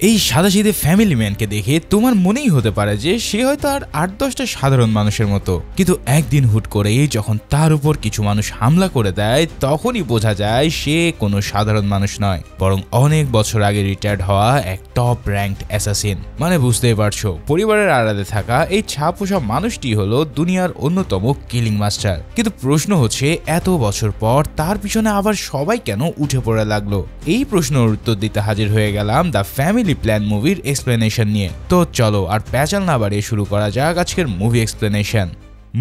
এই সাদাসিধে ফ্যামিলি ম্যানকে দেখে তোমার মনেই হতে পারে যে সে হয়তো আর ৮-১০টা সাধারণ মানুষের মতো, কিন্তু একদিন হুট করে যখন তার উপর কিছু মানুষ হামলা করে দেয় তখনই বোঝা যায় সে কোনো সাধারণ মানুষ নয়, বরং অনেক বছর আগে রিটায়ার্ড হওয়া এক টপ র্যাঙ্কড অ্যাসাসিন। মানে বুঝতেই পারছো, পরিবারের আড়ালে থাকা এই ছাপোষা মানুষটি হলো দুনিয়ার অন্যতম কিলিং মাস্টার। কিন্তু প্রশ্ন হচ্ছে, এত বছর পর তার পিছনে আবার সবাই কেন উঠে পড়ে লাগলো? এই প্রশ্নের উত্তর দিতে হাজির হয়ে গেলাম দ্য ফ্যামিলি প্ল্যান মুভির এক্সপ্লেনেশন নিয়ে। তো চলো আর প্যাচাল না বাড়িয়ে শুরু করা যাক আজকের মুভি এক্সপ্লেনেশন।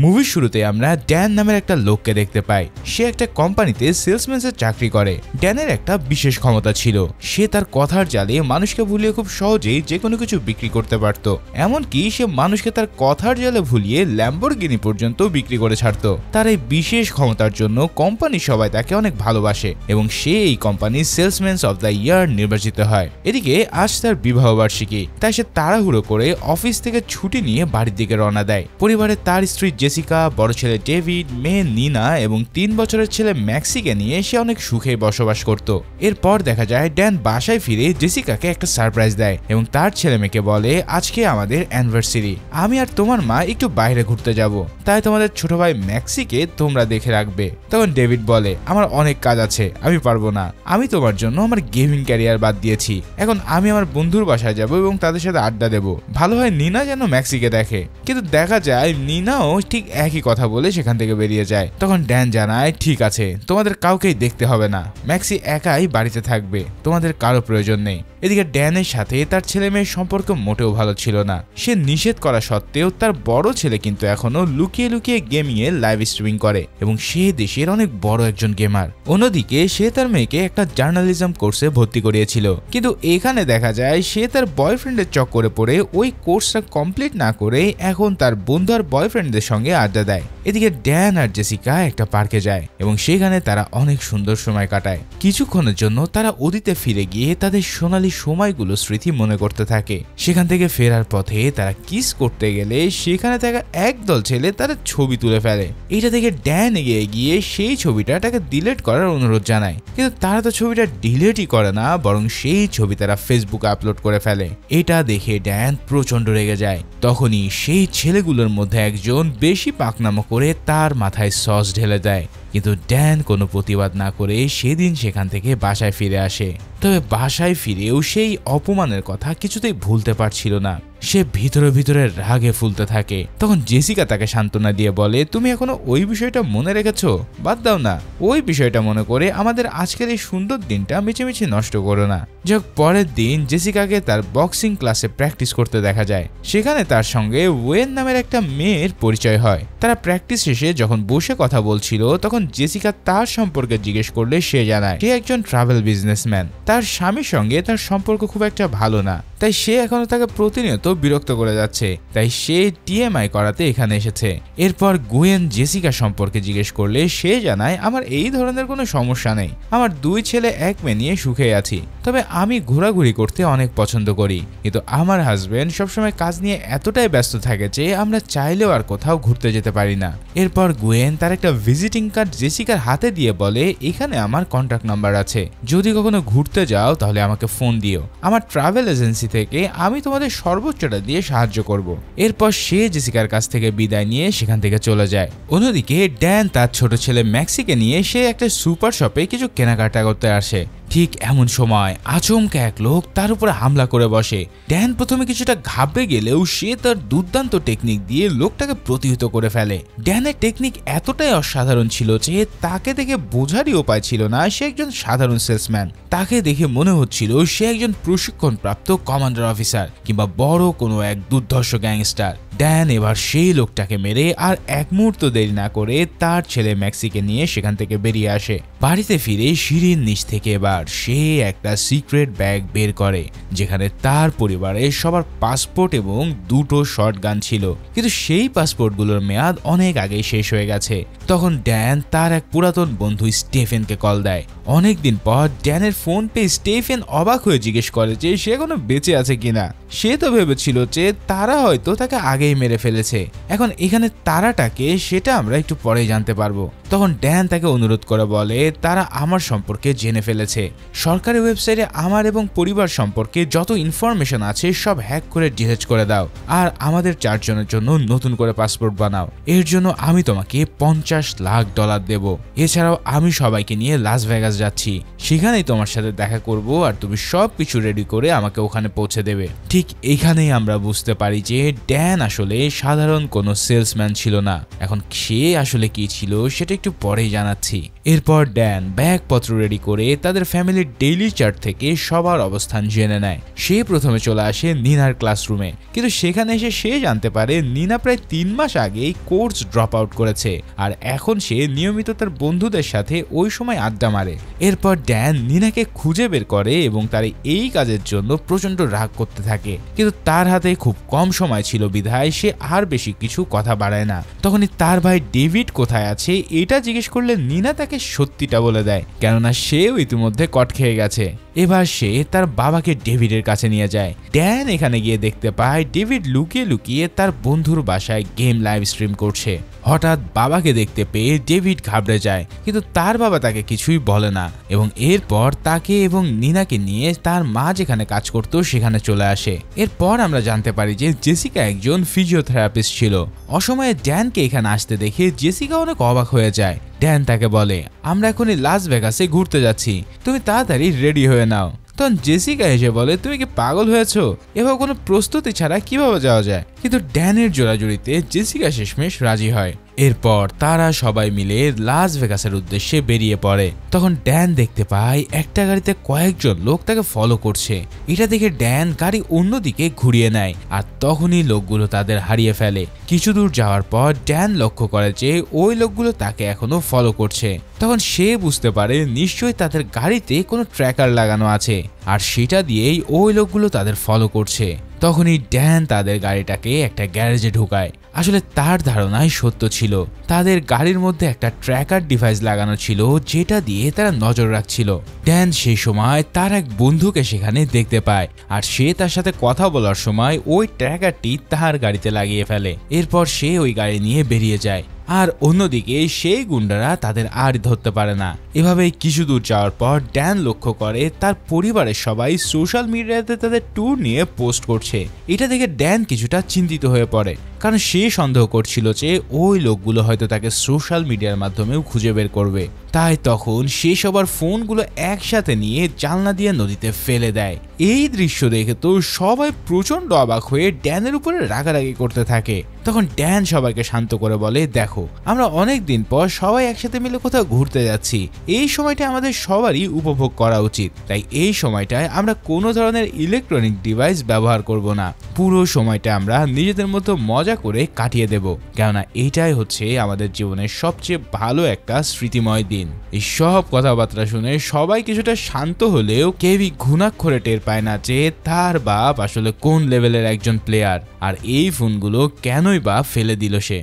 মুভির শুরুতে আমরা ড্যান নামের একটা লোককে দেখতে পাই। সে একটা কোম্পানিতে সেলসম্যানের চাকরি করে। ড্যানের একটা বিশেষ ক্ষমতা ছিল, সে তার কথার জালে মানুষকে ভুলিয়ে খুব সহজেই যে কোনো কিছু বিক্রি করতে পারত। এমনকি সে মানুষকে তার কথার জালে ভুলিয়ে ল্যাম্বরগিনি পর্যন্ত বিক্রি করে ছাড়ত। তার এই বিশেষ ক্ষমতার জন্য কোম্পানির সবাই তাকে অনেক ভালোবাসে এবং সে এই কোম্পানির সেলসম্যান অফ দ্য ইয়ার নির্বাচিত হয়। এদিকে আজ তার বিবাহবার্ষিকী, তাই সে তাড়াহুড়ো করে অফিস থেকে ছুটি নিয়ে বাড়ির দিকে রওনা দেয়। পরিবারে তার স্ত্রী জেসিকা, বড় ছেলে ডেভিড, মেয়ে নিনা এবং ৩ বছরের ছেলে ম্যাক্সিকে নিয়ে সে অনেক সুখে বসবাস করত। এরপর দেখা যায় ড্যান বাসায় ফিরে জেসিকাকে একটা সারপ্রাইজ দেয় এবং তার ছেলে মেয়েকে বলে, আজকে আমাদের অ্যানিভার্সারি, আমি আর তোমার মা একটু বাইরে ঘুরতে যাব, তাই তোমাদের ছোট ভাই ম্যাক্সিকে তোমরা দেখে রাখবে। তখন ডেভিড বলে, আমার অনেক কাজ আছে, আমি পারবো না, আমি তোমার জন্য আমার গেমিং ক্যারিয়ার বাদ দিয়েছি, এখন আমি আমার বন্ধুর বাসায় যাব এবং তাদের সাথে আড্ডা দেব, ভালো হয় নিনা যেন ম্যাক্সিকে দেখে। কিন্তু দেখা যায় নিনাও ঠিক একই কথা বলে সেখান থেকে বেরিয়ে যায়। তখন ড্যান জানায়, ঠিক আছে, তোমাদের কাউকেই দেখতে হবে না, ম্যাক্সি একাই বাড়িতে থাকবে, তোমাদের কারো প্রয়োজন নেই। এদিকে ড্যানের সাথে তার ছেলে মেয়ের সম্পর্ক মোটেও ভালো ছিল না। সে নিষেধ করা সত্ত্বেও তার বড় ছেলে কিন্তু এখনো লুকিয়ে লুকিয়ে গেমিং এ লাইভ স্ট্রিমিং করে এবং সে দেশের অনেক বড় একজন গেমার। অন্যদিকে সে তার মেয়েকে একটা জার্নালিজম কোর্সে ভর্তি করিয়েছিল, কিন্তু এখানে দেখা যায় সে তার বয়ফ্রেন্ডের চক্করে পড়ে ওই কোর্সটা কমপ্লিট না করে এখন তার বন্ধু আর বয়ফ্রেন্ডদের সঙ্গে আড্ডা দেয়। এদিকে ড্যান আর জেসিকা একটা পার্কে যায় এবং সেখানে তারা অনেক সুন্দর সময় কাটায়। কিছুক্ষণের জন্য তারা অতীতে ফিরে গিয়ে তাদের সোনালী সময়গুলো স্মৃতি মনে করতে থাকে। সেখান থেকে ফেরার পথে তারা কিস করতে গেলে সেখানে থাকা একদল ছেলে তারা ছবি তুলে ফেলে। এটা দেখে ড্যান এগিয়ে গিয়ে সেই ছবিটা তাকে ডিলিট করার অনুরোধ জানায়, কিন্তু তারা তো ছবিটা ডিলিটই করে না, বরং সেই ছবি তারা ফেসবুকে আপলোড করে ফেলে। এটা দেখে ড্যান প্রচন্ড রেগে যায়। তখনই সেই ছেলেগুলোর মধ্যে একজন বেশি পাকনামো করে তার মাথায় সস ঢেলে দেয়, কিন্তু ড্যান কোনো প্রতিবাদ না করে সেদিন সেখান থেকে বাসায় ফিরে আসে। তবে বাসায় ফিরেও সেই অপমানের কথা কিছুতেই ভুলতে পারছিল না। সে ভিতরে ভিতরে রাগে ফুলতে থাকে। তখন জেসিকা তাকে সান্ত্বনা দিয়ে বলে, তুমি এখনো ওই বিষয়টা মনে রেখেছো, বাদ দাও না, ওই বিষয়টা মনে করে আমাদের আজকের এই সুন্দর দিনটা মিছিমিছি নষ্ট করো না। যাক, পরের দিন জেসিকাকে তার বক্সিং ক্লাসে প্র্যাকটিস করতে দেখা যায়। সেখানে তার সঙ্গে ওয়েন নামের একটা মেয়ের পরিচয় হয়। তারা প্র্যাকটিস শেষে যখন বসে কথা বলছিল তখন জেসিকা তার সম্পর্কে জিজ্ঞেস করলে সে জানায় সে একজন ট্রাভেল বিজনেসম্যান। তার স্বামীর সঙ্গে তার সম্পর্ক খুব একটা ভালো না, তাই সে এখনো তাকে প্রতিনিয়ত বিরক্ত করে যাচ্ছে, তাই সে টিএমআই করাতে এখানে এসেছে। এরপর গুয়েন জেসিকা সম্পর্কে জিজ্ঞেস করলে সে জানায়, আমার এই ধরনের কোনো সমস্যা নেই, আমার 2 ছেলে 1 মেয়ে নিয়ে সুখে আছি, তবে আমি ঘোরাঘুরি করতে অনেক পছন্দ করি, কিন্তু আমার হাজবেন্ড সবসময় কাজ নিয়ে এতটাই ব্যস্ত থাকে যে আমরা চাইলেও আর কোথাও ঘুরতে যেতে পারি না। এরপর গুয়েন তার একটা ভিজিটিং কার্ড জেসিকার হাতে দিয়ে বলে, এখানে আমার কন্ট্যাক্ট নাম্বার আছে, যদি কখনো ঘুরতে যাও তাহলে আমাকে ফোন দিও, আমার ট্রাভেল এজেন্সি থেকে আমি তোমাদের সর্বোচ্চটা দিয়ে সাহায্য করব। এরপর সে জেসিকার কাছ থেকে বিদায় নিয়ে সেখান থেকে চলে যায়। অন্যদিকে ড্যান তার ছোট ছেলে ম্যাক্সিকে নিয়ে সে একটা সুপার শপে কিছু কেনাকাটা করতে আসে। ঠিক এমন সময় আচমকা এক লোক তার উপরে হামলা করে বসে। ড্যান প্রথমে কিছুটা ঘাবড়ে গেলেও সে তার দুর্দান্ত টেকনিক দিয়ে লোকটাকে প্রতিহত করে ফেলে। ড্যানের টেকনিক এতটাই অসাধারণ ছিল যে তাকে দেখে বোঝারই উপায় ছিল না সে একজন সাধারণ সেলসম্যান। তাকে দেখে মনে হচ্ছিল সে একজন প্রশিক্ষণপ্রাপ্ত কমান্ডার অফিসার কিংবা বড় কোনো এক দুর্ধর্ষ গ্যাংস্টার। ড্যান এবার সেই লোকটাকে মেরে আর এক মুহূর্ত দেরি না করে তার ছেলে ম্যাক্সিকে নিয়ে সেখান থেকে বেরিয়ে আসে। বাড়িতে ফিরে সিঁড়ির নিচ থেকে এবার সে একটা সিক্রেট ব্যাগ বের করে যেখানে তার পরিবারের সবার পাসপোর্ট এবং 2টো শটগান ছিল, কিন্তু সেই পাসপোর্টগুলোর মেয়াদ অনেক আগেই শেষ হয়ে গেছে। তখন ড্যান তার এক পুরাতন বন্ধু স্টেফেনকে কল দেয়। অনেকদিন পর ড্যানের ফোন পেয়ে স্টেফেন অবাক হয়ে জিজ্ঞেস করে যে সে এখনো বেঁচে আছে কিনা। সে তো ভেবেছিল যে তারা হয়তো তাকে আগেই মেরে ফেলেছে। এখন এখানে তারাটাকে সেটা আমরা একটু পরেই জানতে পারবো। তখন ড্যান তাকে অনুরোধ করে বলে তারা আমার সম্পর্কে জেনে ফেলেছে। সরকারি ওয়েবসাইটে আমার এবং পরিবার সম্পর্কে যত ইনফরমেশন আছে সব হ্যাক করে ডিলিট করে দাও, আর আমাদের 4 জনের জন্য নতুন করে পাসপোর্ট বানাও। এর জন্য আমি তোমাকে $50 লাখ দেব। এছাড়াও আমি সবাইকে নিয়ে লাস ভেগাস যাচ্ছি, সেখানেই তোমার সাথে দেখা করব, আর তুমি সব কিছু রেডি করে আমাকে ওখানে পৌঁছে দেবে। ঠিক এখানেই আমরা বুঝতে পারি যে ড্যান আসলে সাধারণ কোনো সেলসম্যান ছিল না। এখন সে আসলে কি ছিল সেটা একটু পরেই জানাচ্ছি। এরপর ড্যান ব্যাগপত্র রেডি করে তাদের ফ্যামিলির ডেইলি চার্ট থেকে সবার অবস্থান জেনে নেয়। সে প্রথমে চলে আসে নিনার ক্লাসরুমে, কিন্তু সেখানে এসে সে জানতে পারে নিনা প্রায় 3 মাস আগেই কোর্স ড্রপ আউট করেছে, আর এখন সে নিয়মিত তার বন্ধুদের সাথে ওই সময় আড্ডা মারে। এরপর ড্যান নিনাকে খুঁজে বের করে এবং তার এই কাজের জন্য প্রচন্ড রাগ করতে থাকে, কিন্তু তার হাতে খুব কম সময় ছিল বিধায় সে আর বেশি কিছু কথা বাড়ায় না। তখনই তার ভাই ডেভিড কোথায় আছে এটা জিজ্ঞেস করলে নিনা তাকে সত্যিটা বলে দেয়, কেননা সেও ইতিমধ্যে কট খেয়ে গেছে। এবার সে তার বাবাকে ডেভিডের কাছে নিয়ে যায়। ড্যান এখানে গিয়ে দেখতে পায় ডেভিড লুকিয়ে লুকিয়ে তার বন্ধুর বাসায় গেম লাইভ স্ট্রিম করছে। হঠাৎ বাবাকে দেখতে পেয়ে ডেভিড ঘাবড়ে যায়, কিন্তু তার বাবা তাকে কিছুই বলে না এবং এরপর তাকে এবং নিনাকে নিয়ে তার মা যেখানে কাজ করতো সেখানে চলে আসে। এরপর আমরা জানতে পারি যে জেসিকা একজন ফিজিওথেরাপিস্ট ছিল। অসময়ে ড্যানকে এখানে আসতে দেখে জেসিকা অনেক অবাক হয়ে যায়। ড্যান তাকে বলে, আমরা এখনই লাস ভেগাসে ঘুরতে যাচ্ছি, তুমি তাড়াতাড়ি রেডি হয়ে নাও। তখন জেসিকা এসে বলে, তুমি কি পাগল হয়েছো? এভাবে কোনো প্রস্তুতি ছাড়া কিভাবে যাওয়া যায়? কিন্তু ড্যানের জোরাজুরিতে জেসিকা শেষমেশ রাজি হয়। এরপর তারা সবাই মিলে লাস ভেগাসের উদ্দেশ্যে বেরিয়ে পড়ে। তখন ড্যান দেখতে পায় একটা গাড়িতে কয়েকজন লোক তাকে ফলো করছে। এটা দেখে ড্যান গাড়ি অন্যদিকে ঘুরিয়ে নেয়, আর তখনই লোকগুলো তাদের হারিয়ে ফেলে। কিছু দূর যাওয়ার পর ড্যান লক্ষ্য করে যে ওই লোকগুলো তাকে এখনো ফলো করছে। তখন সে বুঝতে পারে নিশ্চয়ই তাদের গাড়িতে কোনো ট্র্যাকার লাগানো আছে, আর সেটা দিয়েই ওই লোকগুলো তাদের ফলো করছে। তখনই ড্যান তাদের গাড়িটাকে একটা গ্যারেজে ঢুকায়। আসলে তার ধারণাই সত্য ছিল, তাদের গাড়ির মধ্যে একটা ট্র্যাকার ডিভাইস লাগানো ছিল যেটা দিয়ে তারা নজর রাখছিল। ড্যান সেই সময় তার এক বন্ধুকে সেখানে দেখতে পায়, আর সে তার সাথে কথা বলার সময় ওই ট্র্যাকারটি তার গাড়িতে লাগিয়ে ফেলে। এরপর সে ওই গাড়ি নিয়ে বেরিয়ে যায়, আর অন্যদিকে সেই গুন্ডারা তাদের আর ধরতে পারে না। এভাবেই কিছু দূর যাওয়ার পর ড্যান লক্ষ্য করে তার পরিবারের সবাই সোশ্যাল মিডিয়াতে তাদের ট্যুর নিয়ে পোস্ট করছে। এটা দেখে ড্যান কিছুটা চিন্তিত হয়ে পড়ে, কারণ সে সন্দেহ করছিল যে ওই লোকগুলো হয়তো তাকে সোশ্যাল মিডিয়ার মাধ্যমেও খুঁজে বের করবে। তাই তখন সে সবার ফোনগুলো একসাথে নিয়ে জানলা দিয়ে নদীতে ফেলে দেয়। এই দৃশ্য দেখে তো সবাই প্রচন্ড অবাক হয়ে ড্যানের উপরে রাগারাগি করতে থাকে। তখন ড্যান সবাইকে শান্ত করে বলে, দেখো, আমরা অনেক দিন পর সবাই একসাথে মিলে কোথাও ঘুরতে যাচ্ছি, এই সময়টা আমাদের সবারই উপভোগ করা উচিত। তাই এই সময়টায় আমরা কোনো ধরনের ইলেকট্রনিক ডিভাইস ব্যবহার করব না। পুরো সময়টা আমরা নিজেদের মতো মজা করে কাটিয়ে দেব, কেননা এটাই হচ্ছে আমাদের জীবনের সবচেয়ে ভালো একটা স্মৃতিময় দিন। এই সব কথাবার্তা শুনে সবাই কিছুটা শান্ত হলেও কেউই ঘুণাক্ষরে টের পায় না যে তার বাপ আসলে কোন লেভেলের একজন প্লেয়ার, আর এই ফোনগুলো কেনই বা ফেলে দিল সে।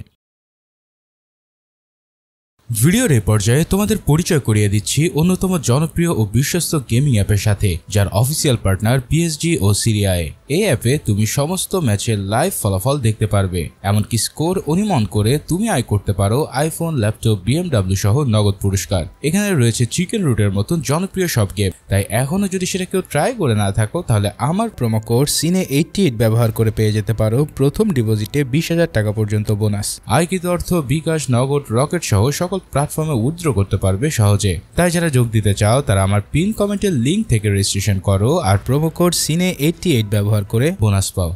ভিডিওর এই পর্যায়ে তোমাদের পরিচয় করিয়ে দিচ্ছি অন্যতম জনপ্রিয় ও বিশ্বস্ত গেমিং অ্যাপের সাথে, যার অফিসিয়াল পার্টনার পিএসজি ও সিরিয়ায়। এই অ্যাপে তুমি সমস্ত ম্যাচের লাইভ ফলাফল দেখতে পারবে, এমনকি স্কোর অনুমান করে তুমি আয় করতে পারো আইফোন, ল্যাপটপ, বিএমডব্লিউ সহ নগদ পুরস্কার। এখানে রয়েছে চিকেন রুটের মতন জনপ্রিয় সব গেম, তাই এখনো যদি সেটা কেউ ট্রাই করে না থাকো তাহলে আমার প্রোমো কোড সিনে88 ব্যবহার করে পেয়ে যেতে পারো প্রথম ডিপোজিটে 20,000 টাকা পর্যন্ত বোনাস। আয়কৃত অর্থ বিকাশ, নগদ, রকেট সহ সকল প্ল্যাটফর্মে উইথড্র করতে পারবে সহজে। তাই যারা যোগ দিতে চাও তারা আমার পিন কমেন্টের লিংক থেকে রেজিস্ট্রেশন করো আর প্রোমো কোড সিনে88 ব্যবহার করে বোনাস পাও।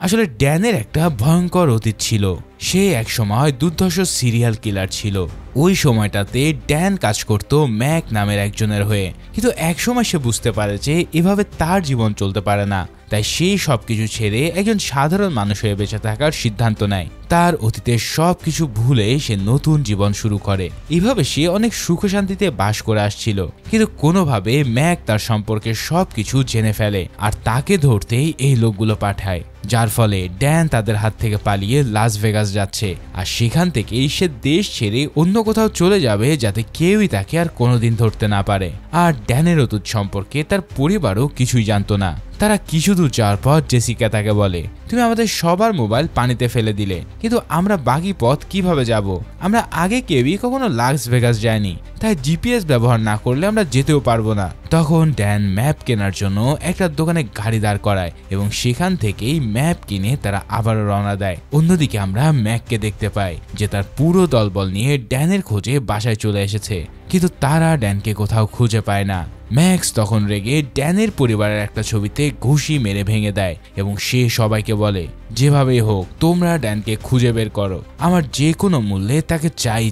আসলে ড্যানের একটা ভয়ঙ্কর অতীত ছিল। সে একসময় দুর্ধর্ষ সিরিয়াল কিলার ছিল। ওই সময়টাতে ড্যান কাজ করত ম্যাক নামের একজনের হয়ে, কিন্তু একসময় সে বুঝতে পারে যে এভাবে তার জীবন চলতে পারে না। তাই সে সবকিছু ছেড়ে একজন সাধারণ মানুষ হয়ে বেঁচে থাকার সিদ্ধান্ত নেয়। তার অতীতের সবকিছু ভুলে সে নতুন জীবন শুরু করে। এভাবে সে অনেক সুখ শান্তিতে বাস করে আসছিল, কিন্তু কোনোভাবে ম্যাক তার সম্পর্কে সবকিছু জেনে ফেলে আর তাকে ধরতেই এই লোকগুলো পাঠায়, যার ফলে ড্যান তাদের হাত থেকে পালিয়ে লাস ভেগাস যাচ্ছে। আর সেখান থেকেই সে দেশ ছেড়ে অন্য কোথাও চলে যাবে যাতে কেউই তাকে আর কোনোদিন ধরতে না পারে। আর ড্যানের অতীত সম্পর্কে তার পরিবারও কিছুই জানতো না। তারা কিছু দূর যাওয়ার পর জেসিকা তাকে বলে, তুমি আমাদের সবার মোবাইল পানিতে ফেলে দিলে, কিন্তু আমরা বাকি পথ কিভাবে যাব? আমরা আগে কেউই কখনো লাস ভেগাস যায়নি, তাই জিপিএস ব্যবহার না করলে আমরা যেতেও পারবো না। তখন ড্যান ম্যাপ কেনার জন্য একটা দোকানে গাড়ি দাঁড় করায় এবং সেখান থেকেই ম্যাপ কিনে তারা আবারও রওনা দেয়। অন্যদিকে আমরা ম্যাককে দেখতে পাই যে তার পুরো দলবল নিয়ে ড্যানের খোঁজে বাসায় চলে এসেছে, কিন্তু তারা ড্যানকে কোথাও খুঁজে পায় না। ম্যাক্স তখন রেগে ড্যানের পরিবারের একটা ছবিতে ঘুষি মেরে ভেঙে দেয় এবং সে সবাইকে বলে, যেভাবেই হোক তোমরা ড্যানকে খুঁজে বের করো, আমার যে কোনো মূল্যে তাকে চাই।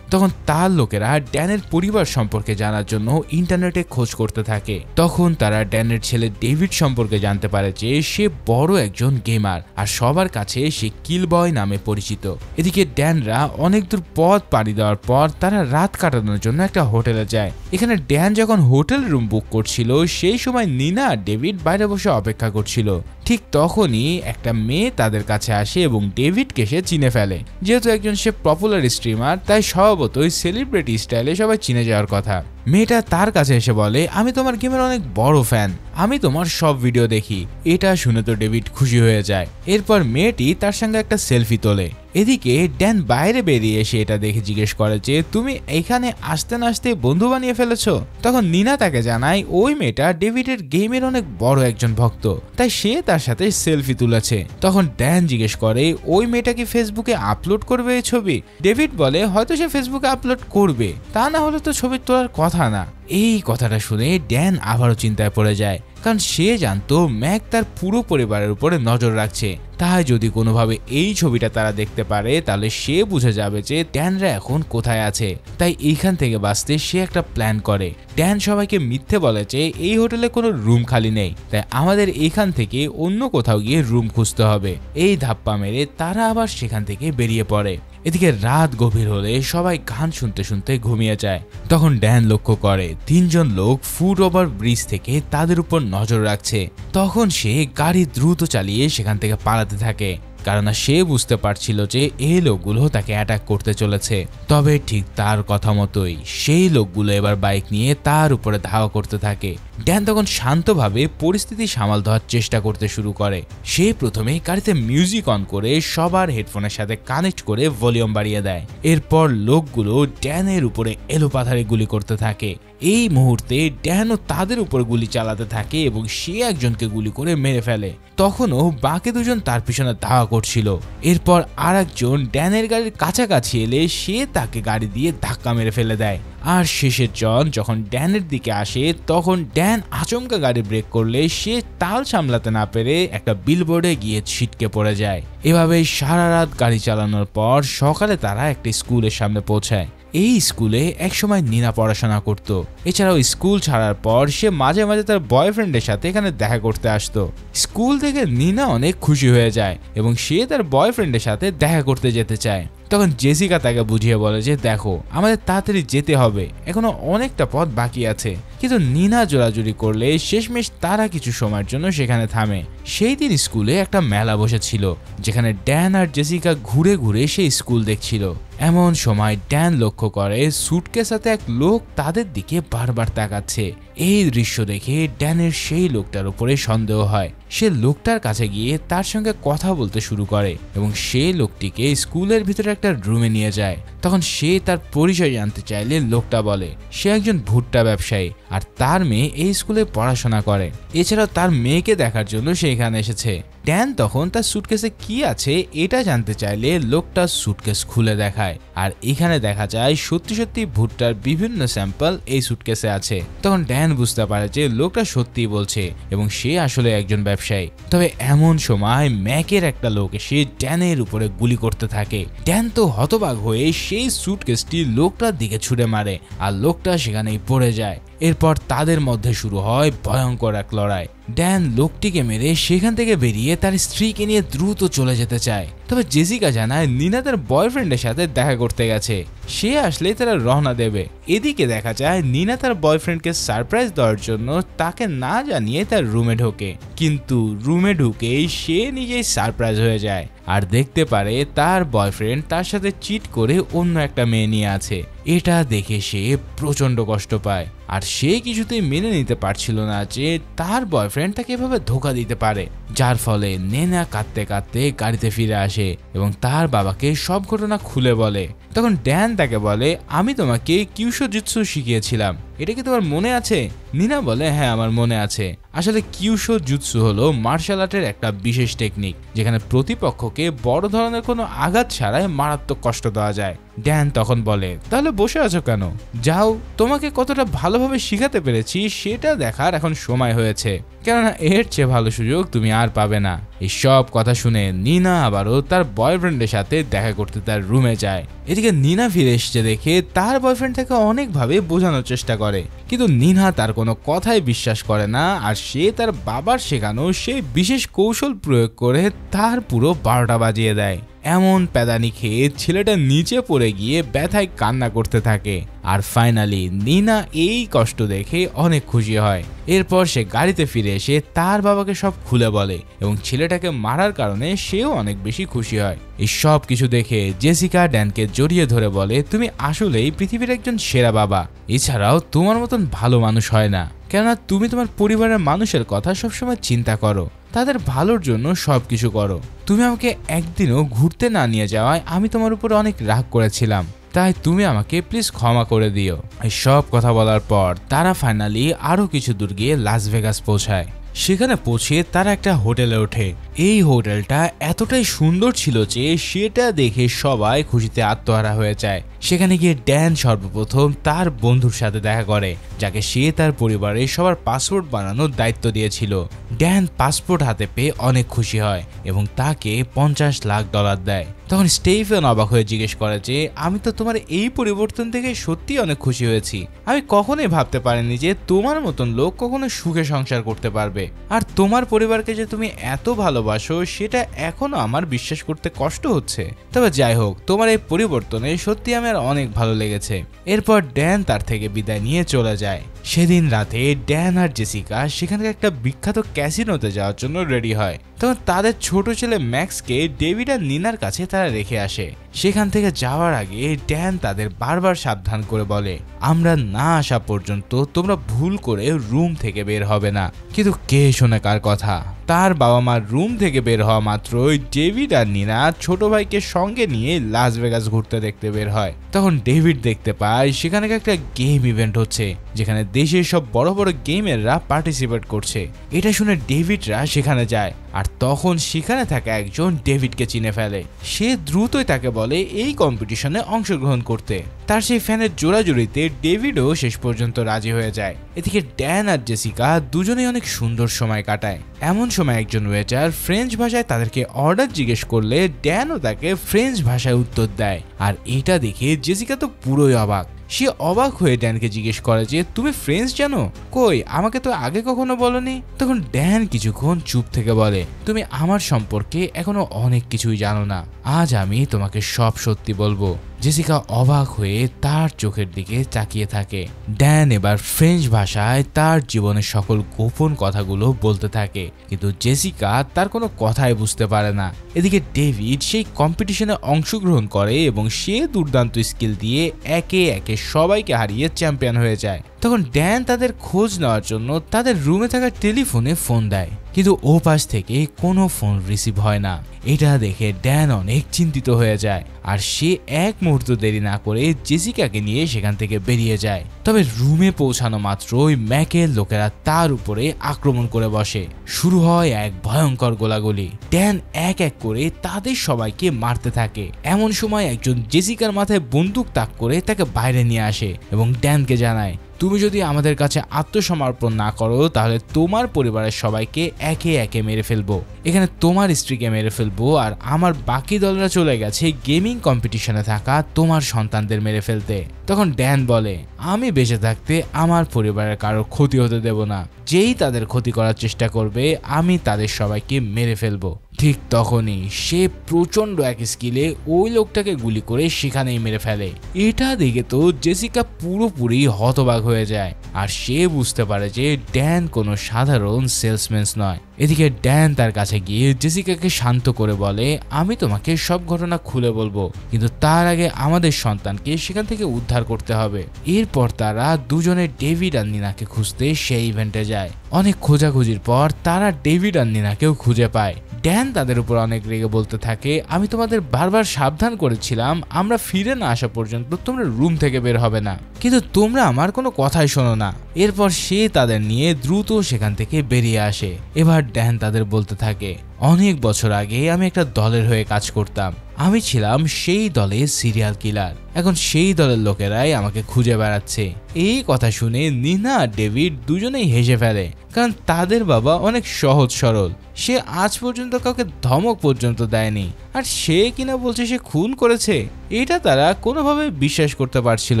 তখন তার লোকেরা ড্যানের পরিবার সম্পর্কে জানার জন্য ইন্টারনেটে খোঁজ করতে থাকে। তখন তারা ড্যানের ছেলে ডেভিড সম্পর্কে জানতে পারে যে সে বড় একজন গেমার আর সবার কাছে সে কিলবয় নামে পরিচিত। এদিকে ড্যানরা অনেক দূর পথ পাড়ি দেওয়ার পর তারা রাত কাটানোর জন্য একটা হোটেলে যায়। এখানে ড্যান যখন হোটেল রুম বুক করছিল সেই সময় নিনা আর ডেভিড বাইরে বসে অপেক্ষা করছিল। ঠিক তখনই একটা মেয়ে তাদের কাছে আসে এবং ডেভিডকে সে চিনে ফেলে। যেহেতু একজন সে পপুলার স্ট্রিমার, তাই স্বভাবতই সেলিব্রিটি স্টাইলে সবাই চিনে যাওয়ার কথা। মেয়েটা তার কাছে এসে বলে, আমি তোমার গেমের অনেক বড় ফ্যান, আমি তোমার সব ভিডিও দেখি। এটা শুনে তো ডেভিড খুশি হয়ে যায়। এরপর মেয়েটি তার সঙ্গে একটা সেলফি তোলে। এদিকে ড্যান বাইরে বেরিয়ে এসে এটা দেখে জিজ্ঞেস করে যে তুমি এখানে আসতে না আসতে বন্ধু বানিয়ে ফেলেছো? তখন নিনা তাকে জানায় ওই মেয়েটা ডেভিডের গেমের অনেক বড় একজন ভক্ত, তাই সে তার সাথে সেলফি তুলেছে। তখন ড্যান জিজ্ঞেস করে ওই মেয়েটা কি ফেসবুকে আপলোড করবে এই ছবি? ডেভিড বলে হয়তো সে ফেসবুকে আপলোড করবে, তা না হলে তো ছবি তোলার কথা না। এই কথাটা শুনে ড্যান আবারও চিন্তায় পড়ে যায়, কারণ সে জানতো ম্যাক তার পুরো পরিবারের উপরে নজর রাখছে। তাই যদি কোনোভাবে এই ছবিটা তারা দেখতে পারে তাহলে সে বুঝে যাবে যে ড্যানরা এখন কোথায় আছে। তাই এইখান থেকে বাঁচতে সে একটা প্ল্যান করে। ড্যান সবাইকে মিথ্যে বলে যে এই হোটেলে কোনো রুম খালি নেই, তাই আমাদের এখান থেকে অন্য কোথাও গিয়ে রুম খুঁজতে হবে। এই ধাপ্পা মেরে তারা আবার সেখান থেকে বেরিয়ে পড়ে। এদিকে রাত গভীর হলে সবাই গান শুনতে শুনতে ঘুমিয়ে যায়। তখন ড্যান লক্ষ্য করে 3 জন লোক ফুট ওভার ব্রিজ থেকে তাদের উপর নজর রাখছে। তখন সে গাড়ি দ্রুত চালিয়ে সেখান থেকে পালাতে থাকে, কারণ সে বুঝতে পারছিল যে এই লোকগুলো তাকে অ্যাটাক করতে চলেছে। তবে ঠিক তার কথা মতোই সেই লোকগুলো এবার বাইক নিয়ে তার উপরে ধাওয়া করতে থাকে। ড্যান তখন শান্তভাবে পরিস্থিতি সামাল দেওয়ার চেষ্টা করতে শুরু করে। সে প্রথমে গাড়িতে মিউজিক অন করে সবার হেডফোনের সাথে কানেক্ট করে ভলিউম বাড়িয়ে দেয়। এরপর লোকগুলো ড্যানের উপরে এলোপাথারি গুলি করতে থাকে। এই মুহূর্তে ড্যানও তাদের উপর গুলি চালাতে থাকে এবং সে একজনকে গুলি করে মেরে ফেলে। তখনও বাকি দুজন তার পিছনে ধাওয়া করছিল। এরপর আর একজন ড্যানের গাড়ির কাছাকাছি এলে সে তাকে গাড়ি দিয়ে ধাক্কা মেরে ফেলে দেয়। আর শেষের জন যখন ড্যানের দিকে আসে তখন ড্যান আচমকা গাড়ি ব্রেক করলে সে তাল সামলাতে না পেরে একটা বিলবোর্ডে গিয়ে ছিটকে পড়ে যায়। এভাবে সারা রাত গাড়ি চালানোর পর সকালে তারা একটা স্কুলের সামনে পৌঁছায়। এই স্কুলে একসময় নিনা পড়াশোনা করত। এছাড়াও স্কুল ছাড়ার পর সে মাঝে মাঝে তার বয়ফ্রেন্ডের সাথে এখানে দেখা করতে আসতো। স্কুল থেকে নিনা অনেক খুশি হয়ে যায় এবং সে তার বয়ফ্রেন্ডের সাথে দেখা করতে যেতে চায়। তখন জেসিকা তাকে বুঝিয়ে বলে যে দেখো আমাদের তাড়াতাড়ি যেতে হবে, এখনো অনেকটা পথ বাকি আছে। কিন্তু নিনা জোরাজুরি করলে শেষমেশ তারা কিছু সময়ের জন্য সেখানে থামে। সেই দিন স্কুলে একটা মেলা বসেছিল যেখানে ড্যান আর জেসিকা ঘুরে ঘুরে সেই স্কুল দেখছিল। এমন সময় ড্যান লক্ষ্য করে সুটকেস সাথে এক লোক তাদের দিকে বারবার তাকাচ্ছে। এই দৃশ্য দেখে ড্যানের সেই লোকটার উপরে সন্দেহ হয়। সে লোকটার কাছে গিয়ে তার সঙ্গে কথা বলতে শুরু করে এবং সেই লোকটিকে স্কুলের ভিতরে একটা রুমে নিয়ে যায়। তখন সে তার পরিচয় জানতে চাইলে লোকটা বলে সে একজন ভুট্টা ব্যবসায়ী আর তার মেয়ে এই স্কুলে পড়াশোনা করে। এছাড়াও তার মেয়েকে দেখার জন্য সে এখানে এসেছে। ড্যান তখন তার সুটকেসে কি আছে এটা জানতে চাইলে লোকটা সুটকেস খুলে দেখায় আর এখানে দেখা যায় সত্যি সত্যি ভুট্টার বিভিন্ন স্যাম্পল এই সুটকেসে আছে। তখন ড্যান বুঝতে পারে যে লোকটা সত্যিই বলছে এবং সে আসলে একজন ব্যবসায়ী। তবে এমন সময় ম্যাকের একটা লোক এসে ড্যানের উপরে গুলি করতে থাকে। ড্যান তো হতবাক হয়ে সেই সুটকেসটি লোকটার দিকে ছুড়ে মারে আর লোকটা সেখানেই পড়ে যায়। এরপর তাদের মধ্যে শুরু হয় ভয়ঙ্কর এক লড়াই। ড্যান লোকটিকে মেরে সেখান থেকে বেরিয়ে তার স্ত্রীকে নিয়ে দ্রুত চলে যেতে চায়। তবে জেসিকা জানায় নিনা তার বয়ফ্রেন্ডের সাথে দেখা করতে গেছে, সে আসলেই তারা রওনা দেবে। এদিকে দেখা যায় নিনা তার বয়ফ্রেন্ডকে সারপ্রাইজ দেওয়ার জন্য তাকে না জানিয়ে তার রুমে ঢোকে, কিন্তু রুমে ঢুকেই সে নিজেই সারপ্রাইজ হয়ে যায় আর দেখতে পারে তার বয়ফ্রেন্ড তার সাথে চিট করে অন্য একটা মেয়ে নিয়ে আছে। এটা দেখে সে প্রচন্ড কষ্ট পায় আর সে কিছুতেই মেনে নিতে পারছিল না যে তার বয়ফ্রেন্ড তাকে এভাবে ধোকা দিতে পারে, যার ফলে নেনা কাঁদতে কাঁদতে গাড়িতে ফিরে আসে এবং তার বাবাকে সব ঘটনা খুলে বলে। তখন ড্যান তাকে বলে, আমি তোমাকে কিউশোজুৎসু শিখিয়েছিলাম, এটা কি তোমার মনে আছে? নিনা বলে, হ্যাঁ আমার মনে আছে। আসলে কিউশোজুৎসু হলো মার্শাল আর্টের একটা বিশেষ টেকনিক যেখানে প্রতিপক্ষকে বড় ধরনের কোনো আঘাত ছাড়াই মারাত্মক কষ্ট দেওয়া যায়। ড্যান তখন বলে, তাহলে বসে আছো কেন? যাও, তোমাকে কতটা ভালোভাবে শিখাতে পেরেছি সেটা দেখার এখন সময় হয়েছে, কেননা এর চেয়ে ভালো সুযোগ তুমি আর পাবে না। এই সব কথা শুনে নিনা আবারও তার বয়ফ্রেন্ডের সাথে দেখা করতে তার রুমে যায়। এদিকে নিনা ফিরে এসেছে দেখে তার বয়ফ্রেন্ড তাকে অনেকভাবে বোঝানোর চেষ্টা করে, কিন্তু নিনা তার কোনো কথাই বিশ্বাস করে না। আর সে তার বাবার শেখানো সেই বিশেষ কৌশল প্রয়োগ করে তার পুরো 12টা বাজিয়ে দেয়। এমন প্যাদানি খেয়ে ছেলেটা নিচে পড়ে গিয়ে ব্যথায় কান্না করতে থাকে। আর ফাইনালি নিনা এই কষ্ট দেখে অনেক খুশি হয়। এরপর সে গাড়িতে ফিরে এসে তার বাবাকে সব খুলে বলে এবং ছেলেটাকে মারার কারণে সেও অনেক বেশি খুশি হয়। এই সব কিছু দেখে জেসিকা ড্যানকে জড়িয়ে ধরে বলে, তুমি আসলেই পৃথিবীর একজন সেরা বাবা, এছাড়াও তোমার মতন ভালো মানুষ হয় না, কেননা তুমি তোমার পরিবারের মানুষের কথা সবসময় চিন্তা করো, তাদের ভালোর জন্য সবকিছু করো। তুমি আমাকে একদিনও ঘুরতে না নিয়ে যাওয়ায় আমি তোমার উপর অনেক রাগ করেছিলাম, তাই তুমি আমাকে প্লিজ ক্ষমা করে দিও। এই সব কথা বলার পর তারা ফাইনালি আরো কিছু দূর গিয়ে লাস ভেগাস পৌঁছায়। সেখানে পৌঁছে তারা একটা হোটেলে ওঠে। এই হোটেলটা এতটাই সুন্দর ছিল যে সেটা দেখে সবাই খুশিতে আত্মহারা হয়ে যায়। সেখানে গিয়ে ড্যান সর্বপ্রথম তার বন্ধুর সাথে দেখা করে, যাকে সে তার পরিবারের সবার পাসপোর্ট বানানোর দায়িত্ব দিয়েছিল। ড্যান পাসপোর্ট হাতে পেয়ে অনেক খুশি হয় এবং তাকে $50 লাখ দেয়। তখন স্টেফেন অবাক হয়ে জিজ্ঞেস করে যে, আমি তো তোমার এই পরিবর্তন থেকে সত্যি অনেক খুশি হয়েছি, আমি কখনোই ভাবতে পারিনি যে তোমার মতন লোক কখনো সুখে সংসার করতে পারবে, আর তোমার পরিবারকে যে তুমি এত ভালোবাসো সেটা এখনো আমার বিশ্বাস করতে কষ্ট হচ্ছে। তবে যাই হোক, তোমার এই পরিবর্তনে সত্যি আমার অনেক ভালো লেগেছে। এরপর ড্যান তার থেকে বিদায় নিয়ে চলে যায়। সেদিন রাতে ড্যান আর জেসিকা সেখানকার একটা বিখ্যাত ক্যাসিনোতে যাওয়ার জন্য রেডি হয়। তখন তাদের ছোট ছেলে ম্যাক্সকে ডেভিড আর নিনার কাছে তারা রেখে আসে। সেখান থেকে যাওয়ার আগে ড্যান তাদের বারবার সাবধান করে বলে, আমরা না আসা পর্যন্ত তোমরা ভুল করে রুম থেকে বের হবে না। কিন্তু কে শোনে কার কথা? তার বাবা মার রুম থেকে বের হওয়া মাত্রই ডেভিড আর নিনা ছোট ভাইকে সঙ্গে নিয়ে লাস ভেগাস ঘুরতে দেখতে বের হয়। তখন ডেভিড দেখতে পায় সেখানে একটা গেম ইভেন্ট হচ্ছে, যেখানে দেশের সব বড় বড় গেমাররা পার্টিসিপেট করছে। এটা শুনে ডেভিডরা সেখানে যায়, আর তখন সেখানে থাকা একজন ডেভিডকে চিনে ফেলে। সে দ্রুতই তাকে বলে এই কম্পিটিশনে অংশগ্রহণ করতে। তার সেই ফ্যানের জোড়াজুড়িতে ডেভিডও শেষ পর্যন্ত রাজি হয়ে যায়। এদিকে ড্যান আর জেসিকা দুজনেই অনেক সুন্দর সময় কাটায়। এমন সময় একজন ওয়েটার ফ্রেঞ্চ ভাষায় তাদেরকে অর্ডার জিজ্ঞেস করলে ড্যানও তাকে ফ্রেঞ্চ ভাষায় উত্তর দেয়। আর এটা দেখে জেসিকা তো পুরোই অবাক। সে অবাক হয়ে ড্যানকে জিজ্ঞেস করে যে, তুমি ফ্রেঞ্চ জানো? কই, আমাকে তো আগে কখনো বলনি। তখন ড্যান কিছুক্ষণ চুপ থেকে বলে, তুমি আমার সম্পর্কে এখনো অনেক কিছুই জানো না, আজ আমি তোমাকে সব সত্যি বলবো। জেসিকা অবাক হয়ে তার চোখের দিকে তাকিয়ে থাকে। ড্যান এবার ফ্রেঞ্চ ভাষায় তার জীবনের সকল গোপন কথাগুলো বলতে থাকে, কিন্তু জেসিকা তার কোনো কথাই বুঝতে পারে না। এদিকে ডেভিড সেই কম্পিটিশনে অংশগ্রহণ করে এবং সে দুর্দান্ত স্কিল দিয়ে একে একে সবাইকে হারিয়ে চ্যাম্পিয়ন হয়ে যায়। তখন ড্যান তাদের খোঁজ নেওয়ার জন্য তাদের রুমে থাকা টেলিফোনে ফোন দেয়, কিন্তু ও পাশ থেকে কোনো ফোন রিসিভ হয় না। এটা দেখে ড্যান অনেক চিন্তিত হয়ে যায়, আর সে এক মুহূর্ত দেরি না করে জেসিকাকে নিয়ে সেখান থেকে বেরিয়ে যায়। তবে রুমে পৌঁছানো মাত্রই ম্যাকের লোকেরা তার উপরে আক্রমণ করে বসে। শুরু হয় এক ভয়ঙ্কর গোলাগুলি। ড্যান এক এক করে তাদের সবাইকে মারতে থাকে। এমন সময় একজন জেসিকার মাথায় বন্দুক তাক করে তাকে বাইরে নিয়ে আসে এবং ড্যানকে জানায়, তুমি যদি আমাদের কাছে আত্মসমর্পণ না করো তাহলে তোমার পরিবারের সবাইকে একে একে মেরে ফেলবো, এখানে তোমার স্ত্রীকে মেরে ফেলবো, আর আমার বাকি দলরা চলে গেছে গেমিং কম্পিটিশনে থাকা তোমার সন্তানদের মেরে ফেলতে। তখন ড্যান বলে, আমি বেঁচে থাকতে আমার পরিবারের কারো ক্ষতি হতে দেব না, যেই তাদের ক্ষতি করার চেষ্টা করবে আমি তাদের সবাইকে মেরে ফেলবো। ঠিক তখনই সে প্রচন্ড এক স্কিলে ওই লোকটাকে গুলি করে সেখানেই মেরে ফেলে। এটা দেখে তো জেসিকা পুরোপুরি হতবাক হয়ে যায়, আর সে বুঝতে পারে যে ড্যান কোনো সাধারণ সেলসম্যান নয়। এদিকে ড্যান তার কাছে কাছে গিয়ে জেসিকাকে শান্ত করে বলে, আমি তোমাকে সব ঘটনা খুলে বলবো, কিন্তু তার আগে আমাদের সন্তানকে সেখান থেকে উদ্ধার করতে হবে। এরপর তারা দুজনে ডেভিড আর নিনাকে খুঁজতে সেই ইভেন্টে যায়। অনেক খোঁজাখুঁজির পর তারা ডেভিড আর নিনাকেও খুঁজে পায়। ড্যান তাদের উপর অনেক রেগে বলতে থাকে, আমি তোমাদের বারবার সাবধান করেছিলাম আমরা ফিরে না আসা পর্যন্ত তোমরা রুম থেকে বের হবে না, কিন্তু তোমরা আমার কোনো কথাই শোনো না। এরপর সে তাদের নিয়ে দ্রুত সেখান থেকে বেরিয়ে আসে। এবার ড্যান তাদের বলতে থাকে, অনেক বছর আগে আমি একটা দলের হয়ে কাজ করতাম, আমি ছিলাম সেই দলের সিরিয়াল কিলার। এখন সেই দলের লোকেরাই আমাকে খুঁজে বেড়াচ্ছে। এই কথা শুনে নিনা আর ডেভিড দুজনেই হেসে ফেলে, কারণ তাদের বাবা অনেক সহজ সরল। সে আজ পর্যন্ত কাউকে ধমক পর্যন্ত দেয়নি, আর সে কিনা বলছে সে খুন করেছে। এটা তারা কোনোভাবে বিশ্বাস করতে পারছিল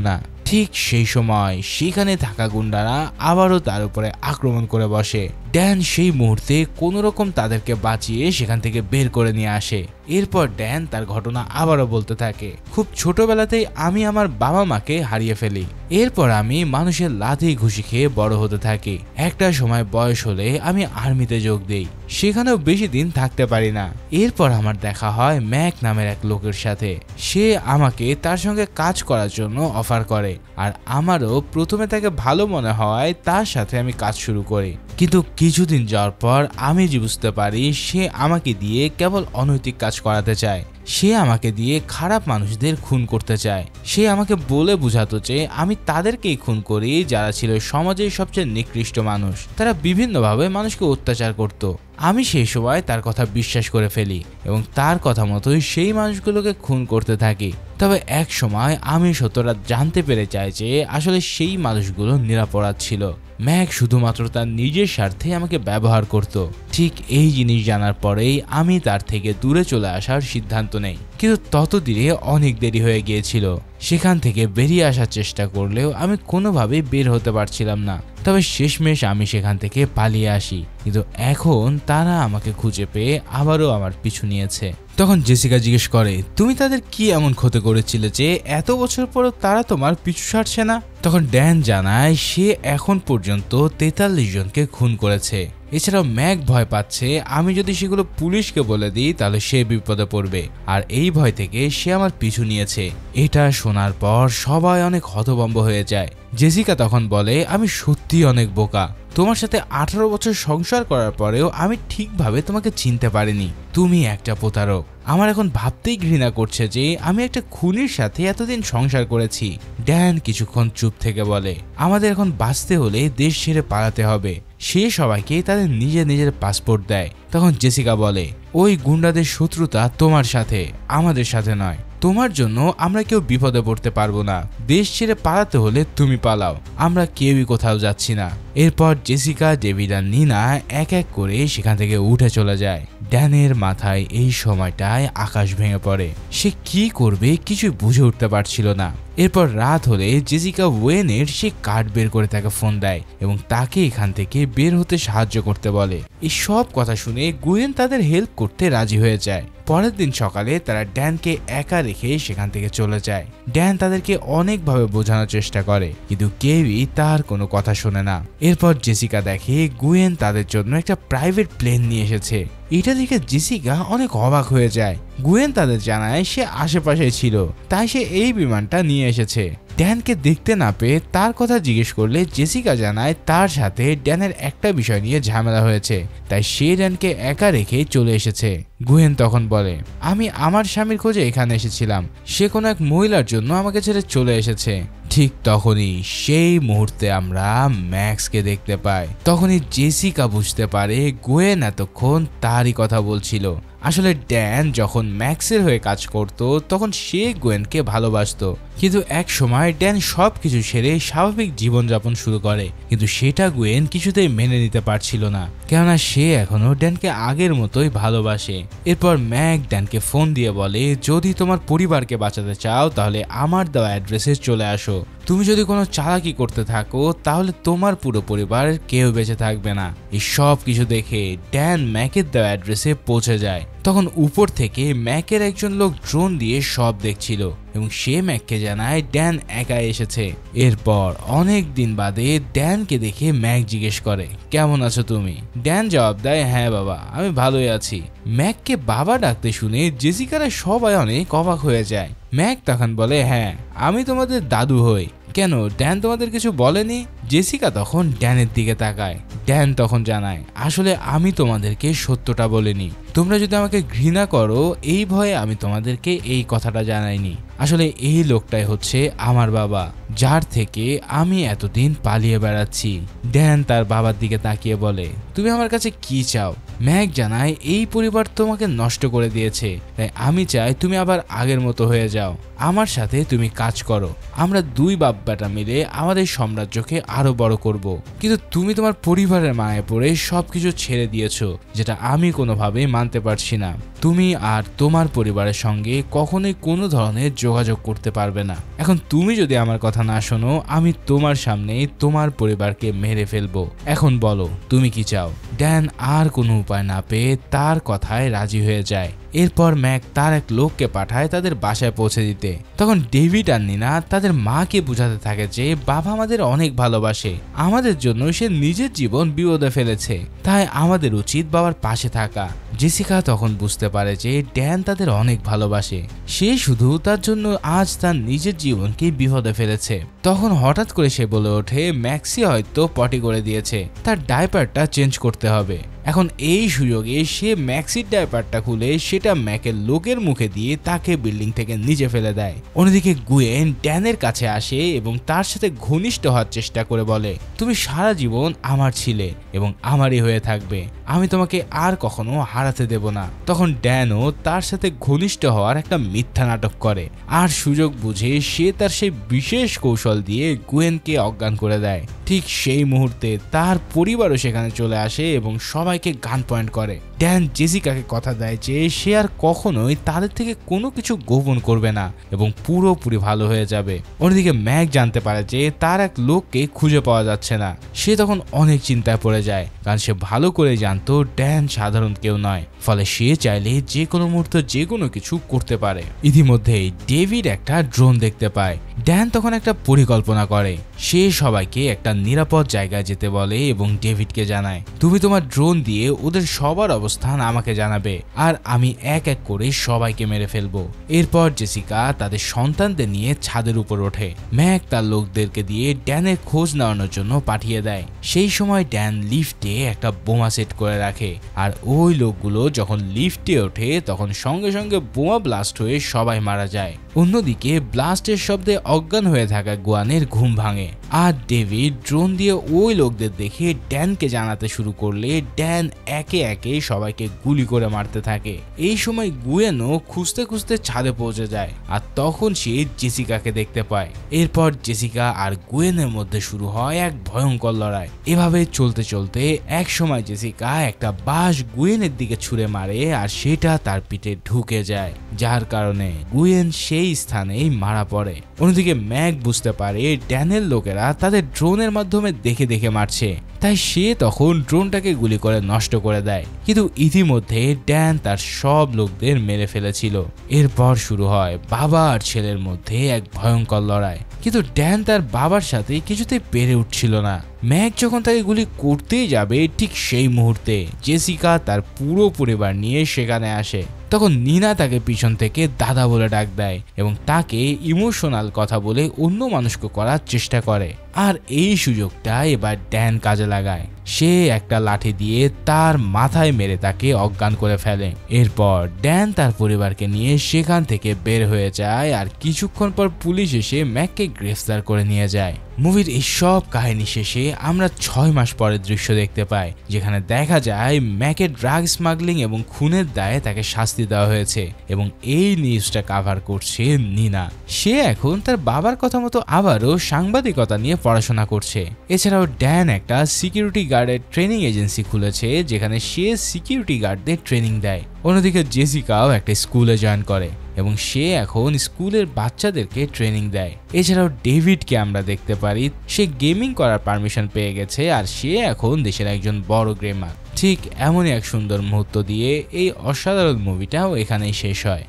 না। ঠিক সেই সময় সেখানে থাকা গুন্ডারা আবারও তার উপরে আক্রমণ করে বসে। ড্যান সেই মুহূর্তে কোনো রকম তাদেরকে বাঁচিয়ে সেখান থেকে বের করে নিয়ে আসে। এরপর ড্যান তার ঘটনা আবারও বলতে থাকে, খুব ছোটবেলাতেই আমি আমার বাবা মাকে হারিয়ে ফেলি। এরপর আমি মানুষের লাথি ঘুষি খেয়ে বড় হতে থাকি। একটা সময় বয়স হলে আমি আর্মিতে যোগ দেই, সেখানেও বেশি দিন থাকতে পারি না। এরপর আমার দেখা হয় ম্যাক নামের এক লোকের সাথে। সে আমাকে তার সঙ্গে কাজ করার জন্য অফার করে, আর আমারও প্রথমে তাকে ভালো মনে হওয়ায় তার সাথে আমি কাজ শুরু করি। কিন্তু কিছুদিন যাওয়ার পর আমি যে বুঝতে পারি সে আমাকে দিয়ে কেবল অনৈতিক কাজ করাতে চায়। সে আমাকে দিয়ে খারাপ মানুষদের খুন করতে চায়। সে আমাকে বলে বুঝাতো যে আমি তাদেরকেই খুন করি যারা ছিল সমাজের সবচেয়ে নিকৃষ্ট মানুষ। তারা বিভিন্নভাবে মানুষকে অত্যাচার করত। আমি সেই সময় তার কথা বিশ্বাস করে ফেলি এবং তার কথা মতোই সেই মানুষগুলোকে খুন করতে থাকি। তবে এক সময় আমি সত্যটা জানতে পেরে চাই যে আসলে সেই মানুষগুলো নিরপরাধ ছিল। ম্যাক শুধুমাত্র তার নিজের স্বার্থে আমাকে ব্যবহার করত। ঠিক এই জিনিস জানার পরেই আমি তার থেকে দূরে চলে আসার সিদ্ধান্ত নেই, কিন্তু ততদিনে অনেক দেরি হয়ে গিয়েছিল। সেখান থেকে বেরিয়ে আসার চেষ্টা করলেও আমি কোনোভাবে বের হতে পারছিলাম না। তবে শেষমেশ আমি সেখান থেকে পালিয়ে আসি, কিন্তু এখন তারা আমাকে খুঁজে পেয়ে আবারও আমার পিছু নিয়েছে। তখন জেসিকা জিজ্ঞেস করে, তুমি তাদের কি এমন ক্ষতি করেছিলে যে এত বছর পরও তারা তোমার পিছু ছাড়ছে না? তখন ড্যান জানায় সে এখন পর্যন্ত 43 জনকে খুন করেছে। এছাড়াও ম্যাক ভয় পাচ্ছে আমি যদি সেগুলো পুলিশকে বলে দিই তাহলে সে বিপদে পড়বে, আর এই ভয় থেকে সে আমার পিছু নিয়েছে। এটা শোনার পর সবাই অনেক হতভম্ব হয়ে যায়। জেসিকা তখন বলে, আমি সত্যি অনেক বোকা। তোমার সাথে 18 বছর সংসার করার পরেও আমি ঠিকভাবে তোমাকে চিনতে পারিনি। তুমি একটা প্রতারক। আমার এখন ভাবতেই ঘৃণা করছে যে আমি একটা খুনির সাথে এতদিন সংসার করেছি। ড্যান কিছুক্ষণ চুপ থেকে বলে, আমাদের এখন বাঁচতে হলে দেশ ছেড়ে পালাতে হবে। সে সবাইকে তাদের নিজের নিজের পাসপোর্ট দেয়। তখন জেসিকা বলে, ওই গুন্ডাদের শত্রুতা তোমার সাথে, আমাদের সাথে নয়। তোমার জন্য আমরা কেউ বিপদে পড়তে পারবো না। দেশ ছেড়ে পালাতে হলে তুমি পালাও, আমরা কেউই কোথাও যাচ্ছি না। এরপর জেসিকা, ডেভিড আর নিনা এক এক করে সেখান থেকে উঠে চলে যায়। ড্যানের মাথায় এই সময়টায় আকাশ ভেঙে পড়ে। সে কি করবে কিছুই বুঝে উঠতে পারছিল না। এরপর রাত হলে জেসিকা ওয়েনের সে কার্ড বের করে তাকে ফোন দেয় এবং তাকে এখান থেকে বের হতে সাহায্য করতে বলে। এই সব কথা শুনে গুয়েন তাদের হেল্প করতে রাজি হয়ে যায়। পরের দিন সকালে তারা ড্যানকে একা রেখে সেখান থেকে চলে যায়। ড্যান তাদেরকে অনেকভাবে বোঝানোর চেষ্টা করে, কিন্তু কেউই তার কোনো কথা শোনে না। এরপর জেসিকা দেখে গুয়েন তাদের জন্য একটা প্রাইভেট প্লেন নিয়ে এসেছে। এটা দেখে জেসিকা অনেক অবাক হয়ে যায়। গুয়েন তাদের জানায় সে আশেপাশে ছিল, তাই সে এই বিমানটা নিয়ে এসেছে। ড্যানকে দেখতে না পেয়ে তার কথা জিজ্ঞেস করলে জেসিকা জানায় তার সাথে ড্যানের একটা বিষয় নিয়ে ঝামেলা হয়েছে, তাই সে ড্যানকে একা রেখে চলে এসেছে। গুয়েন তখন বলে, আমি আমার স্বামীর খোঁজে এখানে এসেছিলাম, সে কোনো এক মহিলার জন্য আমাকে ছেড়ে চলে এসেছে। ঠিক তখনই সেই মুহূর্তে আমরা ম্যাক্সকে দেখতে পাই। তখনই জেসিকা বুঝতে পারে গুয়েন এতক্ষণ তারই কথা বলছিল। আসলে ড্যান যখন ম্যাক্সের হয়ে কাজ করত তখন সে গুয়েনকে ভালোবাসতো, কিন্তু এক সময় ড্যান সবকিছু ছেড়ে স্বাভাবিক জীবনযাপন শুরু করে, কিন্তু সেটা গুয়েন কিছুতেই মেনে নিতে পারছিল না, কেননা সে এখনো ড্যানকে আগের মতোই ভালোবাসে। এরপর ম্যাক ড্যানকে ফোন দিয়ে বলে, যদি তোমার পরিবারকে বাঁচাতে চাও তাহলে আমার দেওয়া অ্যাড্রেসে চলে আসো। তুমি যদি কোনো চালাকি করতে থাকো তাহলে তোমার পুরো পরিবারের কেউ বেঁচে থাকবে না। এই সব কিছু দেখে ড্যান ম্যাকের দেওয়া অ্যাড্রেসে পৌঁছে যায়। তখন উপর থেকে ম্যাকের একজন লোক ড্রোন দিয়ে সব দেখছিল এবং সে ম্যাককে জানায় ড্যান একা এসেছে। এরপর অনেক দিন বাদে ড্যানকে দেখে ম্যাক জিজ্ঞেস করে, কেমন আছো তুমি? ড্যান জবাব দেয়, হ্যাঁ বাবা, আমি ভালোই আছি। ম্যাককে বাবা ডাকতে শুনে জেসিকারা সবাই অনেক অবাক হয়ে যায়। ম্যাক তখন বলে, হ্যাঁ আমি তোমাদের দাদু হই। কেন, ড্যান তোমাদের কিছু বলেনি? জেসিকা তখন ড্যানের দিকে তাকায়। ড্যান তখন জানায়, আসলে আমি তোমাদেরকে সত্যটা বলিনি। তোমরা যদি আমাকে ঘৃণা করো এই ভয়ে আমি তোমাদেরকে এই কথাটা জানাইনি। আসলে এই লোকটাই হচ্ছে আমার বাবা, যার থেকে আমি এতদিন পালিয়ে বেড়াচ্ছি। ড্যান তার বাবার দিকে তাকিয়ে বলে, তুমি আমার কাছে কি চাও? ম্যাক জানায়, এই পরিবার তোমাকে নষ্ট করে দিয়েছে, তাই আমি চাই তুমি আবার আগের মতো হয়ে যাও। আমার সাথে তুমি কাজ করো, আমরা দুই বাপ বেটা মিলে আমাদের সাম্রাজ্যকে আরো বড় করব। কিন্তু তুমি তোমার পরিবারের মায়ে পড়ে সবকিছু ছেড়ে দিয়েছো, যেটা আমি কোনোভাবেই মানতে পারছি না। তুমি আর তোমার পরিবারের সঙ্গে কখনোই কোনো ধরনের যোগাযোগ করতে পারবে না। এখন তুমি যদি আমার কথা না শোনো, আমি তোমার সামনে তোমার পরিবারকে মেরে ফেলবো। এখন বলো তুমি কি চাও? ড্যান আর কোনো উপায় না পেয়ে তার কথায় রাজি হয়ে যায়। এরপর ম্যাক তার এক লোককে পাঠায় তাদের বাসায় পৌঁছে দিতে। তখন ডেভিড আর নিনা তাদের মাকে বোঝাতে থাকে যে বাবা আমাদের অনেক ভালোবাসে, আমাদের জন্য সে নিজের জীবন বিপদে ফেলেছে, তাই আমাদের উচিত বাবার পাশে থাকা। জেসিকা তখন বুঝতে পারে যে ড্যান তাদের অনেক ভালোবাসে, সে শুধু তার জন্য আজ তার নিজের জীবনকে বিপদে ফেলেছে। তখন হঠাৎ করে সে বলে ওঠে, ম্যাক্সি হয়তো পটি করে দিয়েছে, তার ডাইপারটা চেঞ্জ করতে হবে। এখন এই সুযোগে সে ম্যাক্সির ডাইপারটা খুলে সেটা ম্যাকের লোকের মুখে দিয়ে তাকে বিল্ডিং থেকে নিচে ফেলে দেয়। অন্যদিকে গুয়েন ড্যানের কাছে আসে এবং তার সাথে ঘনিষ্ঠ হওয়ার চেষ্টা করে বলে, তুমি সারা জীবন আমার ছিলে এবং আমারই হয়ে থাকবে, আমি তোমাকে আর কখনো হারাতে দেব না। তখন ড্যানও তার সাথে ঘনিষ্ঠ হওয়ার একটা মিথ্যা নাটক করে আর সুযোগ বুঝে সে তার সেই বিশেষ কৌশল দিয়ে গুয়েনকে অজ্ঞান করে দেয়। ঠিক সেই মুহূর্তে তার পরিবারও সেখানে চলে আসে এবং সবাইকে গান পয়েন্ট করে। ড্যান জেসিকাকে কথা দেয় যে সে আর কখনোই তাদের থেকে কোনো কিছু গোপন করবে না এবং পুরোপুরি ভালো হয়ে যাবে। অন্যদিকে ম্যাক জানতে পারে যে তার এক লোককে খুঁজে পাওয়া যাচ্ছে না। সে তখন অনেক চিন্তায় পড়ে যায়, কারণ সে ভালো করে জানতো ড্যান সাধারণ কেউ নয়, ফলে সে চাইলে যে কোনো মুহূর্তে যে কোনো কিছু করতে পারে। ইতিমধ্যেই ডেভিড একটা ড্রোন দেখতে পায়। ড্যান তখন একটা পরিকল্পনা করে, সে সবাইকে একটা নিরাপদ জায়গায় যেতে বলে এবং ডেভিডকে জানায়, তুমি তোমার ড্রোন দিয়ে ওদের সবার অবস্থান আমাকে জানাবে আর আমি এক এক করে সবাইকে মেরে ফেলবো। এরপর জেসিকা তাদের সন্তানদের নিয়ে ছাদের উপর ওঠে। ম্যাক তার লোকদেরকে দিয়ে ড্যানের খোঁজ নেওয়ানোর জন্য পাঠিয়ে দেয়। সেই সময় ড্যান লিফটে একটা বোমা সেট করে রাখে আর ওই লোকগুলো যখন লিফটে ওঠে তখন সঙ্গে সঙ্গে বোমা ব্লাস্ট হয়ে সবাই মারা যায়। অন্যদিকে ব্লাস্টের শব্দে অজ্ঞান হয়ে থাকা গুয়ানের ঘুম ভাঙে আর ডেভিড ড্রোন দিয়ে ওই লোকদের দেখে ড্যানকে জানাতে শুরু করলে ড্যান একে একে সবাইকে গুলি করে মারতে থাকে। এই সময় গুয়েনও খুঁজতে খুঁজতে ছাদে পৌঁছে যায় আর তখন সে জেসিকাকে দেখতে পায়। এরপর জেসিকা আর গুয়েনের মধ্যে শুরু হয় এক ভয়ঙ্কর লড়াই। এভাবে চলতে চলতে এক সময় জেসিকা একটা বাঁশ গুয়েনের দিকে ছুঁড়ে মারে আর সেটা তার পিঠে ঢুকে যায়, যার কারণে গুয়েন সেই স্থানেই মারা পড়ে। অন্যদিকে ম্যাক বুঝতে পারে ড্যানের লোকেরা তাদের ড্রোনের মাধ্যমে দেখে দেখে মারছে, তাই সে তখন ড্রোনটাকে গুলি করে নষ্ট করে দেয়। কিন্তু ইতিমধ্যে ড্যান তার সব লোকদের মেরে ফেলেছিল। এরপর শুরু হয় বাবা আর ছেলের মধ্যে এক ভয়ঙ্কর লড়াই, কিন্তু ড্যান তার বাবার সাথে কিছুতেই পেরে উঠছিল না। ম্যাক যখন তাকে গুলি করতেই যাবে ঠিক সেই মুহূর্তে জেসিকা তার পুরো পরিবার নিয়ে সেখানে আসে। তখন নিনা তাকে পিছন থেকে দাদা বলে ডাক দেয় এবং তাকে ইমোশনাল কথা বলে অন্য মানুষকে করার চেষ্টা করে। আর এই সুযোগটা এবার ড্যান কাজে লাগায়। সে একটা লাঠি দিয়ে তার মাথায় মেরে তাকে অজ্ঞান করে ফেলে। এরপর ড্যান তার পরিবারকে নিয়ে সেখান থেকে বের হয়ে যায় আর কিছুক্ষণ পর পুলিশ এসে ম্যাককে গ্রেফতার করে নিয়ে যায়। মুভির এই সব কাহিনী শেষে আমরা 6 মাস পরের দৃশ্য দেখতে পাই, যেখানে দেখা যায় ম্যাকের ড্রাগ স্মাগলিং এবং খুনের দায়ে তাকে শাস্তি দেওয়া হয়েছে এবং এই নিউজটা কাভার করছে নিনা। সে এখন তার বাবার কথা মতো আবারও সাংবাদিকতা নিয়ে পড়াশোনা করছে। এছাড়াও ড্যান একটা সিকিউরিটি গার্ডের ট্রেনিং এজেন্সি খুলেছে, যেখানে সে সিকিউরিটি গার্ডদের ট্রেনিং দেয়। অন্যদিকে জেসিকাও একটা স্কুলে জয়েন করে। এবং সে এখন স্কুলের বাচ্চাদেরকে ট্রেনিং দেয়। এছাড়াও ডেভিডকে আমরা দেখতে পারি, সে গেমিং করার পারমিশন পেয়ে গেছে আর সে এখন দেশের একজন বড় গেমার। ঠিক এমনই এক সুন্দর মুহূর্ত দিয়ে এই অসাধারণ মুভিটাও এখানেই শেষ হয়।